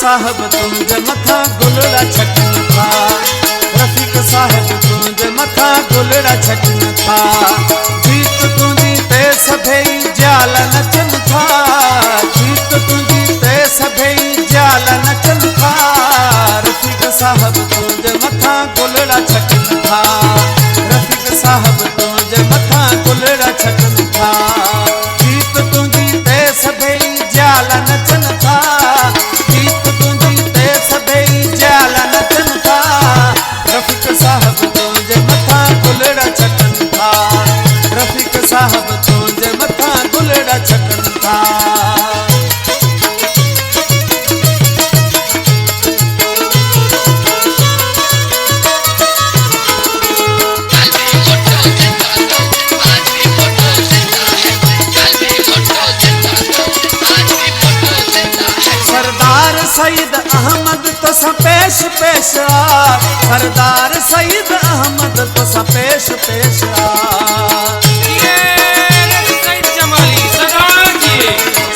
साहब तुंहिंजे मथां गुलड़ा छटनि था। रफ़ीक साहब तुंहिंजे मथां गुलड़ा छटनि था। जीत तुंहिंजी ते सभई जाल नचनि था। जीत तुंहिंजी ते सभई जाल नचनि था। रफ़ीक साहब तुंहिंजे मथां गुलड़ा छटनि था। रफ़ीक साहब तुंहिंजे मथां गुलड़ा छटनि था। जीत तुंहिंजी ते सभई जाल नचनि था। जीत तुंहिंजी ते सभई जाल नचनि था। रफ़ीक साहब तुंहिंजे मथां गुलड़ा छटनि था। रफ़ीक साहब तुंहिंजे मथां गुलड़ा छटनि था। सरदार सईद अहमद तो पेश पेश आ। सरदार सईद अहमद तो पेश पेश आ।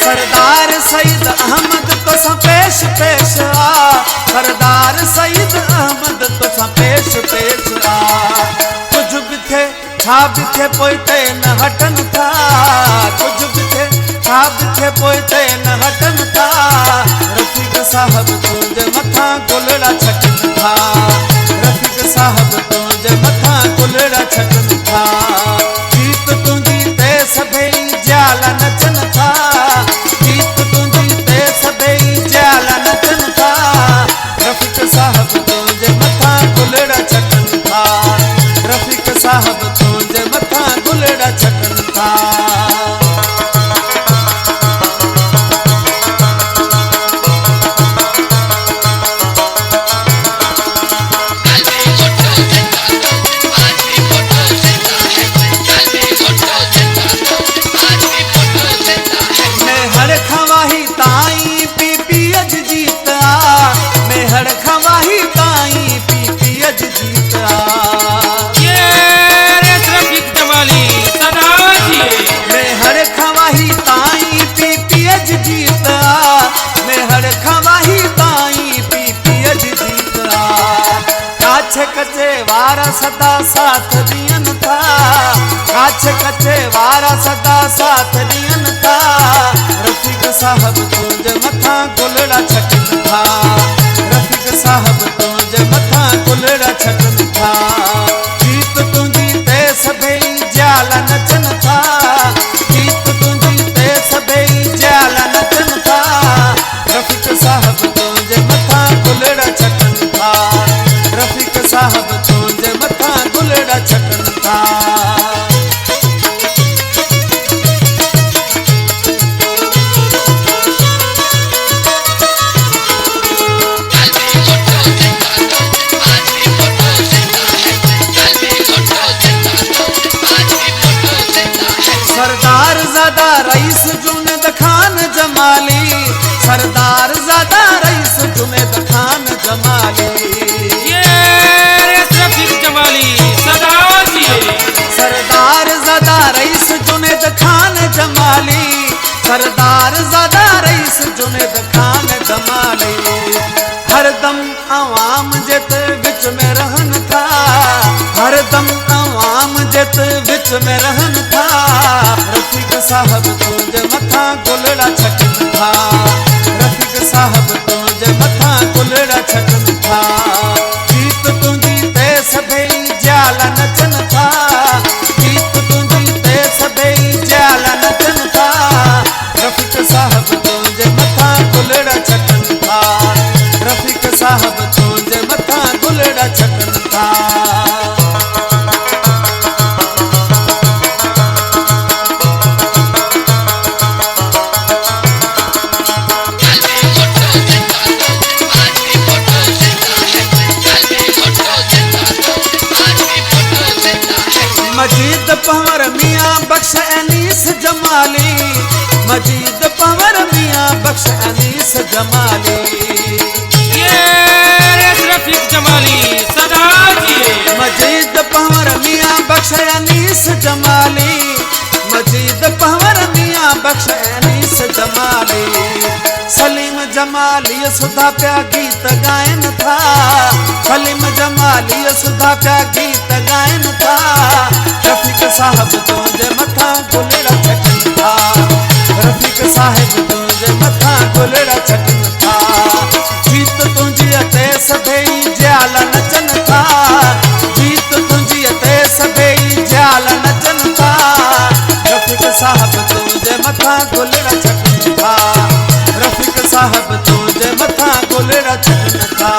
सरदार सईद अहमद तो पेश पेश आ। सरदार सईद अहमद तो पेश पेश आ। कुछ भी थे छा भी थे पोइते न हटन था। कुछ भी थे छा भी थे पोइते न हटन था। रफ़ीक साहब तुंहिंजे मथां गुलड़ा छटनि था। रफ़ीक साहब तुंहिंजे मथां गुलड़ा छटनि था। जीत तुंहिंजी ते सभई जाल नचनि था। जीत तुंहिंजी ते सभई जाल नचनि था। रफ़ीक साहब तुंहिंजे मथां गुलड़ा छटनि था। रफ़ीक साहब तुंहिंजे मथां गुलड़ा छटनि था। कचे वारा सदा साथ दियनि था। काछ कचे वारा सदा साथ दियनि था। रफ़ीक साहब तुंहिंजे मथां गुलड़ा छटनि था। रफ़ीक साहब तुंहिंजे मथां गुलड़ा छटनि था। जीत तुंहिंजी ते सभई जाल नचनि था। जीत तुंहिंजी ते सभई जाल नचनि था। रफ़ीक साहब तुंहिंजे मथां गुलड़ा छटनि था। रफ़ीक साहब तुंहिंजे मथां गुलड़ा छटनि था। सरदार ज़ादा रईस जुनेद खान जमाली। सरदार ज़ादा रईस जुनेद खान जमाली। सरदार ज़ादा रईस जुनेद खान जमाली। सरदार ज़ादा रईस जुनेद खान जमाली। हरदम अवाम जेत विच में रहन था। हरदम अवाम जेत विच में रहन था। रफ़ीक साहब तुंहिंजे मथां गुलड़ा छटनि था। रफ़ीक साहब तुंहिंजे मथां गुलड़ा छटनि था। जीत तुंहिंजी ते सभई जाल नचनि था। जीत तुंहिंजी ते सभई जाल नचनि था। रफ़ीक साहब तुंहिंजे मथां गुलड़ा छटनि था। रफ़ीक साहब तुंहिंजे मथां गुलड़ा छटनि था। मजीद पंवर मियाँ बख्श अनीस जमाली। मजीद पंवर मियाँ बख्श अनीस जमाली। रफ़ीक जमाली सदा मजीद पंवर मियाँ बख्श अनीस जमाली। मजीद पंवर मियाँ बख्श अनीस जमाली। सलीम जमाली सुधा प्या गीत गायन था, सलीम जमाली सुधा प्या गीत गायन था। रफीक साहब तुझे मथा गुलड़ा छटन था, रफीक साहब तुझे मथा गुलड़ा छटन था। जीत तुझी अते सभई ज्याल नचन था, जीत तुझी अते सभई ज्याल नचन था। रफीक साहब तुझे मथा गुलड़ा छटन था, रफीक साहब तुझे मथा गुलड़ा छटन था।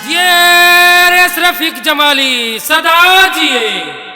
ये रफीक जमाली सदा जिए।